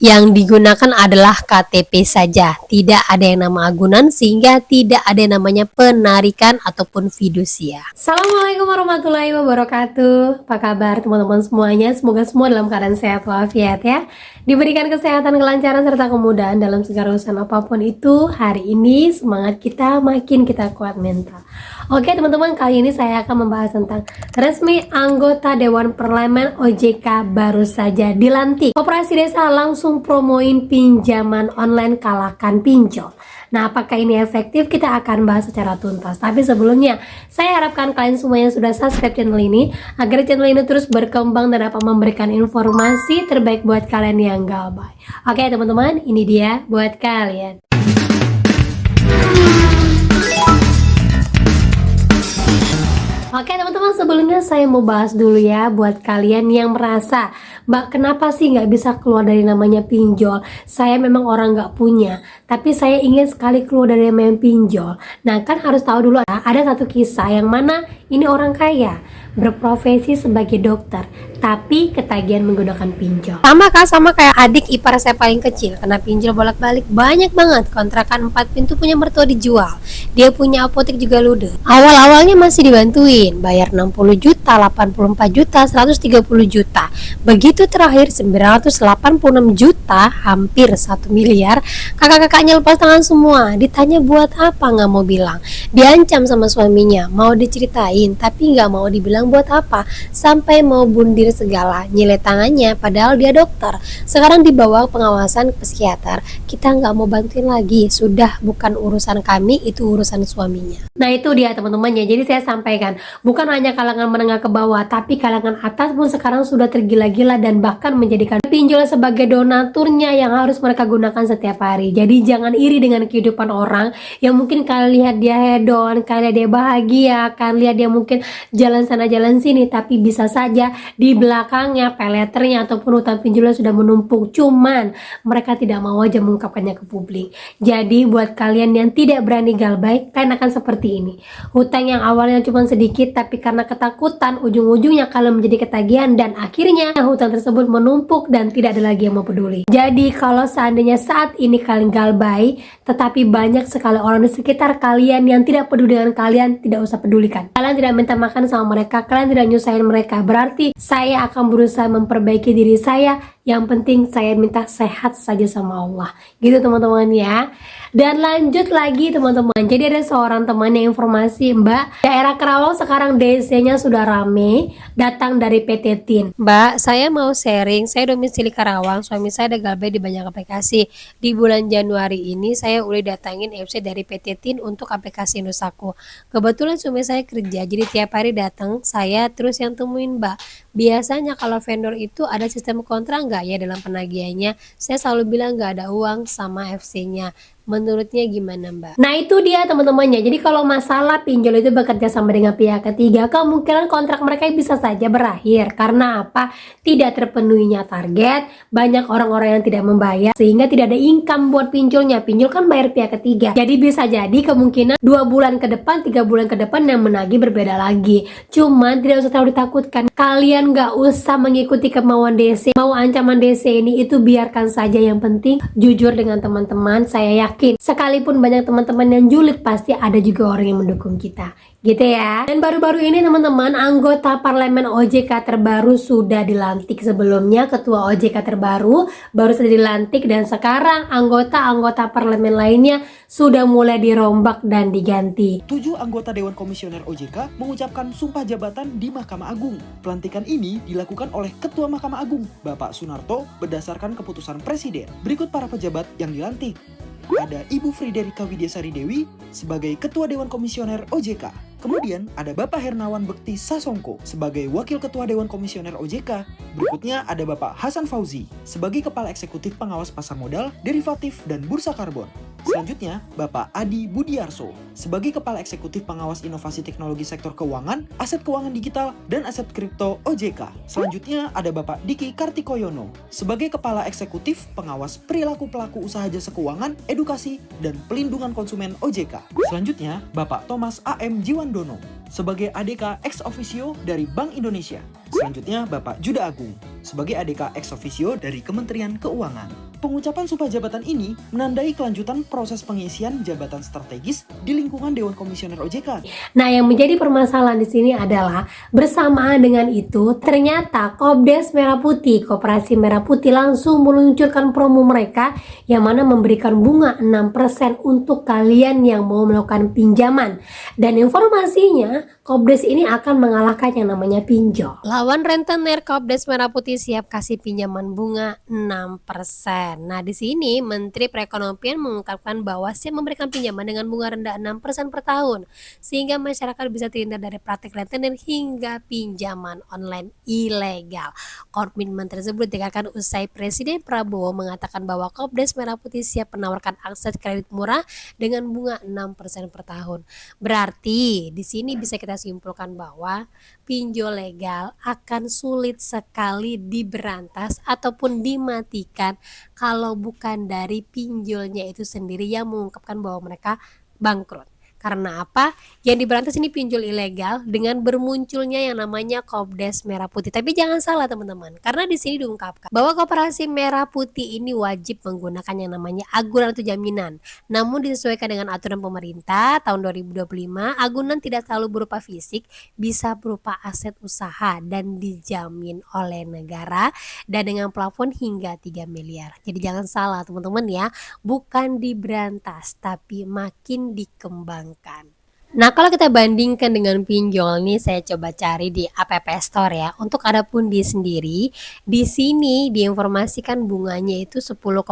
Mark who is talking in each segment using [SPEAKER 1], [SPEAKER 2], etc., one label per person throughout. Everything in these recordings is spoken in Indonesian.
[SPEAKER 1] Yang digunakan adalah KTP saja, tidak ada yang nama agunan sehingga tidak ada yang namanya penarikan ataupun fidusia. Assalamualaikum warahmatullahi wabarakatuh. Apa kabar teman-teman semuanya? Semoga semua dalam keadaan sehat walafiat ya. Diberikan kesehatan, kelancaran serta kemudahan dalam segala urusan apapun itu. Hari ini semangat kita makin kita kuat mental. Oke teman-teman, kali ini saya akan membahas tentang resmi anggota Dewan Parlemen OJK baru saja dilantik. Operasi Desa langsung promoin pinjaman online kalahkan pinjol. Nah, apakah ini efektif? Kita akan bahas secara tuntas. Tapi sebelumnya, saya harapkan kalian semuanya sudah subscribe channel ini agar channel ini terus berkembang dan dapat memberikan informasi terbaik buat kalian yang gabay. Oke teman-teman, ini dia buat kalian. Oke teman-teman, sebelumnya saya mau bahas dulu ya buat kalian yang merasa, Mbak kenapa sih nggak bisa keluar dari namanya pinjol? Saya memang orang nggak punya, tapi saya ingin sekali keluar dari namanya pinjol. Nah kan harus tahu dulu, ada satu kisah yang mana ini orang kaya berprofesi sebagai dokter, tapi ketagihan menggunakan pinjol. Sama kayak adik ipar saya paling kecil, kena pinjol bolak-balik banyak banget. Kontrakan 4 pintu punya mertua dijual, dia punya apotek juga ludes. Awal-awalnya masih dibantuin, bayar 60 juta, 84 juta, 130 juta. Begitu terakhir 986 juta, hampir 1 miliar. Kakak-kakaknya lepas tangan semua. Ditanya buat apa, nggak mau bilang. Diancam sama suaminya, mau diceritain tapi nggak mau dibilang buat apa. Sampai mau bundir segala, nyilet tangannya padahal dia dokter. Sekarang dibawa pengawasan psikiater, kita nggak mau bantuin lagi, sudah bukan urusan kami, itu urusan suaminya. Nah itu dia teman-teman ya, jadi saya sampaikan bukan hanya kalangan menengah ke bawah, tapi kalangan atas pun sekarang sudah tergila-gila dan bahkan menjadikan pinjol sebagai donaturnya yang harus mereka gunakan setiap hari. Jadi jangan iri dengan kehidupan orang yang mungkin kalian lihat dia hedon, kalian lihat dia bahagia, kalian lihat dia mungkin jalan sana jalan sini, tapi bisa saja di belakangnya peleternya ataupun hutang pinjolnya sudah menumpuk, cuman mereka tidak mau aja mengungkapkannya ke publik. Jadi buat kalian yang tidak berani galbay, kalian akan seperti ini. Hutang yang awalnya cuma sedikit, tapi karena ketakutan ujung-ujungnya kalian menjadi ketagihan dan akhirnya hutang tersebut menumpuk dan tidak ada lagi yang mau peduli. Jadi kalau seandainya saat ini kalian galbay, tetapi banyak sekali orang di sekitar kalian yang tidak peduli dengan kalian, tidak usah pedulikan. Kalian tidak minta makan sama mereka, kalian tidak nyusahin mereka, berarti saya akan berusaha memperbaiki diri saya. Yang penting saya minta sehat saja sama Allah, gitu teman-teman ya. Dan lanjut lagi teman-teman, jadi ada seorang teman yang informasi, Mbak, daerah Kerawang sekarang DC-nya sudah rame, datang dari PT TIN. Mbak, saya mau sharing, saya domisili Karawang, suami saya ada galbay di banyak aplikasi. Di bulan Januari ini saya udah datangin FC dari PT TIN untuk aplikasi Nusaku. Kebetulan suami saya kerja, jadi tiap hari datang, saya terus yang temuin Mbak. Biasanya kalau vendor itu ada sistem kontrak nggak ya dalam penagihannya? Saya selalu bilang nggak ada uang sama FC-nya. Menurutnya gimana Mbak? Nah itu dia teman-temannya. Jadi kalau masalah pinjol itu bekerja sama dengan pihak ketiga, kemungkinan kontrak mereka bisa saja berakhir. Karena apa? Tidak terpenuhinya target, banyak orang-orang yang tidak membayar, sehingga tidak ada income buat pinjolnya. Pinjol kan bayar pihak ketiga. Jadi bisa jadi kemungkinan 2 bulan ke depan, 3 bulan ke depan yang menagih berbeda lagi. Cuman tidak usah terlalu ditakutkan. Kalian nggak usah mengikuti kemauan DC, mau ancaman DC ini, itu biarkan saja. Yang penting jujur dengan teman-teman. Saya yakin sekalipun banyak teman-teman yang julid, pasti ada juga orang yang mendukung kita, gitu ya. Dan baru-baru ini teman-teman, anggota parlemen OJK terbaru sudah dilantik. Sebelumnya ketua OJK terbaru baru saja dilantik, dan sekarang anggota-anggota parlemen lainnya sudah mulai dirombak dan diganti.
[SPEAKER 2] 7 anggota Dewan Komisioner OJK mengucapkan sumpah jabatan di Mahkamah Agung. Pelantikan ini dilakukan oleh Ketua Mahkamah Agung, Bapak Sunarto, berdasarkan keputusan Presiden. Berikut para pejabat yang dilantik. Ada Ibu Friderika Widyasari Dewi sebagai Ketua Dewan Komisioner OJK. Kemudian ada Bapak Hernawan Bekti Sasongko sebagai Wakil Ketua Dewan Komisioner OJK. Berikutnya ada Bapak Hasan Fauzi sebagai Kepala Eksekutif Pengawas Pasar Modal, Derivatif, dan Bursa Karbon. Selanjutnya, Bapak Adi Budiarso sebagai Kepala Eksekutif Pengawas Inovasi Teknologi Sektor Keuangan, Aset Keuangan Digital, dan Aset Kripto OJK. Selanjutnya ada Bapak Diki Kartikoyono sebagai Kepala Eksekutif Pengawas Perilaku Pelaku Usaha Jasa Keuangan, Edukasi, dan Pelindungan Konsumen OJK. Selanjutnya, Bapak Thomas A.M. Jiwandono sebagai ADK ex officio dari Bank Indonesia. Selanjutnya, Bapak Juda Agung sebagai ADK ex officio dari Kementerian Keuangan. Pengucapan sumpah jabatan ini menandai kelanjutan proses pengisian jabatan strategis di lingkungan Dewan Komisioner OJK.
[SPEAKER 1] Nah, yang menjadi permasalahan di sini adalah bersamaan dengan itu ternyata Kopdes Merah Putih, Koperasi Merah Putih langsung meluncurkan promo mereka yang mana memberikan bunga 6% untuk kalian yang mau melakukan pinjaman. Dan informasinya Kopdes ini akan mengalahkan yang namanya pinjol. Lawan rentenir Kopdes Merah Putih siap kasih pinjaman bunga 6%. Nah, di sini Menteri Perekonomian mengungkapkan bahwa siap memberikan pinjaman dengan bunga rendah 6% per tahun sehingga masyarakat bisa terhindar dari praktik rentenir hingga pinjaman online ilegal. Komitmen tersebut dikatakan usai Presiden Prabowo mengatakan bahwa Kopdes Merah Putih siap menawarkan akses kredit murah dengan bunga 6% per tahun. Berarti di sini bisa kita simpulkan bahwa pinjol legal akan sulit sekali diberantas ataupun dimatikan kalau bukan dari pinjolnya itu sendiri yang mengungkapkan bahwa mereka bangkrut. Karena apa? Yang diberantas ini pinjol ilegal dengan bermunculnya yang namanya Kopdes Merah Putih. Tapi jangan salah teman-teman, karena di sini diungkapkan bahwa Koperasi Merah Putih ini wajib menggunakan yang namanya agunan atau jaminan. Namun disesuaikan dengan aturan pemerintah tahun 2025, agunan tidak selalu berupa fisik, bisa berupa aset usaha dan dijamin oleh negara dan dengan plafon hingga 3 miliar. Jadi jangan salah teman-teman ya, bukan diberantas tapi makin dikembangkan. Nah, kalau kita bandingkan dengan pinjol nih, saya coba cari di App Store ya. Untuk Adapundi sendiri, di sini diinformasikan bunganya itu 10,8%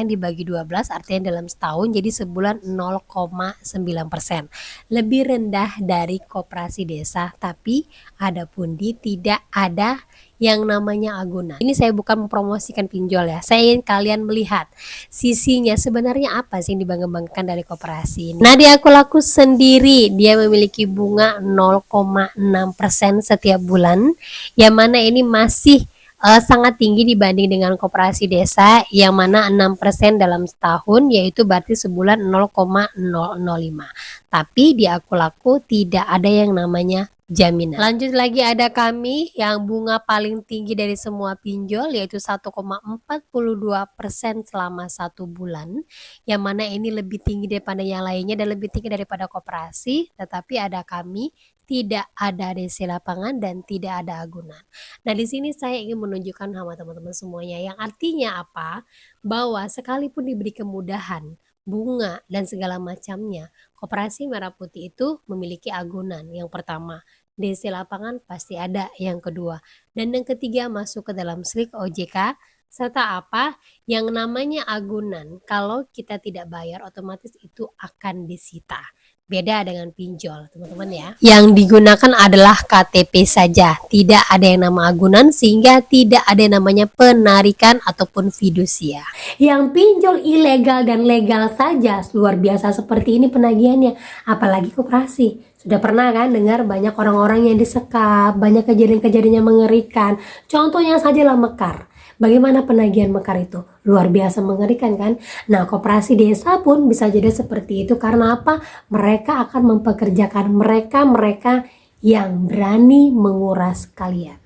[SPEAKER 1] dibagi 12, artinya dalam setahun jadi sebulan 0,9%. Lebih rendah dari koperasi desa, tapi Adapundi tidak ada yang namanya agunan. Ini saya bukan mempromosikan pinjol ya, saya ingin kalian melihat sisinya sebenarnya apa sih yang dibangga-banggakan dari koperasi ini. Nah, di Akulaku sendiri dia memiliki bunga 0,6% setiap bulan, yang mana ini masih sangat tinggi dibanding dengan koperasi desa yang mana 6% dalam setahun, yaitu berarti sebulan 0,005. Tapi di Akulaku tidak ada yang namanya jaminan. Lanjut lagi ada kami yang bunga paling tinggi dari semua pinjol yaitu 1,42% selama 1 bulan, yang mana ini lebih tinggi daripada yang lainnya dan lebih tinggi daripada koperasi. Tetapi ada kami, tidak ada DC lapangan dan tidak ada agunan. Nah, di sini saya ingin menunjukkan sama teman-teman semuanya yang artinya apa? Bahwa sekalipun diberi kemudahan, bunga dan segala macamnya, Koperasi Merah Putih itu memiliki agunan. Yang pertama, DC lapangan pasti ada. Yang kedua, dan yang ketiga masuk ke dalam slik OJK. Serta apa? Yang namanya agunan, kalau kita tidak bayar otomatis itu akan disita. Beda dengan pinjol teman-teman ya. Yang digunakan adalah KTP saja, tidak ada yang nama agunan sehingga tidak ada yang namanya penarikan ataupun fidusia. Yang pinjol ilegal dan legal saja luar biasa seperti ini penagihannya, apalagi koperasi. Sudah pernah kan dengar banyak orang-orang yang disekap, banyak kejadian-kejadian yang mengerikan. Contohnya saja lah Mekar. Bagaimana penagihan Mekar itu? Luar biasa mengerikan kan? Nah, koperasi desa pun bisa jadi seperti itu karena apa? Mereka akan mempekerjakan mereka yang berani menguras kalian.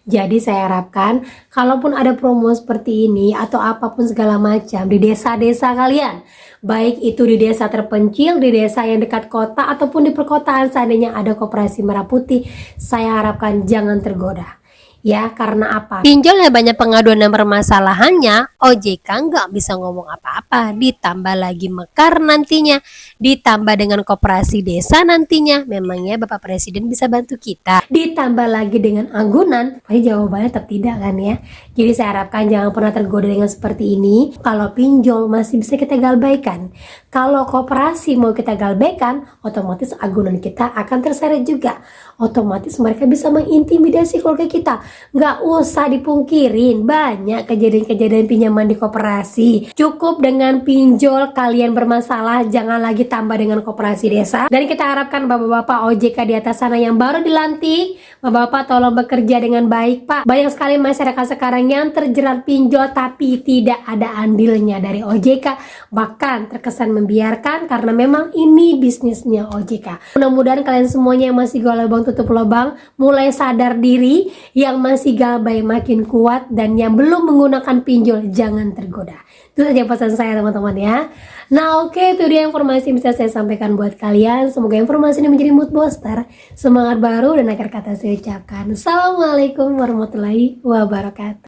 [SPEAKER 1] Jadi saya harapkan kalaupun ada promo seperti ini atau apapun segala macam di desa-desa kalian, baik itu di desa terpencil, di desa yang dekat kota ataupun di perkotaan seandainya ada Koperasi Merah Putih, saya harapkan jangan tergoda. Ya, karena apa? Pinjolnya banyak pengaduan dan permasalahannya, OJK nggak bisa ngomong apa-apa. Ditambah lagi Mekar nantinya, ditambah dengan koperasi desa nantinya. Memangnya Bapak Presiden bisa bantu kita? Ditambah lagi dengan agunan, pasti jawabannya tetap tidak kan ya? Jadi saya harapkan jangan pernah tergoda dengan seperti ini. Kalau pinjol masih bisa kita galbaikan. Kalau koperasi mau kita galbaikan, otomatis agunan kita akan terseret juga. Otomatis mereka bisa mengintimidasi keluarga kita. Nggak usah dipungkirin, banyak kejadian-kejadian pinjaman di koperasi. Cukup dengan pinjol kalian bermasalah, jangan lagi tambah dengan koperasi desa. Dan kita harapkan bapak-bapak OJK di atas sana yang baru dilantik, bapak-bapak tolong bekerja dengan baik Pak. Banyak sekali masyarakat sekarang yang terjerat pinjol tapi tidak ada andilnya dari OJK, bahkan terkesan membiarkan karena memang ini bisnisnya OJK. Mudah-mudahan kalian semuanya yang masih gue lubang tutup lubang mulai sadar diri, yang masih gabay makin kuat, dan yang belum menggunakan pinjol jangan tergoda. Itu saja pesan saya teman-teman ya. Nah oke, itu dia informasi yang bisa saya sampaikan buat kalian. Semoga informasi ini menjadi mood booster, semangat baru, dan akhir kata saya ucapkan Assalamualaikum warahmatullahi wabarakatuh.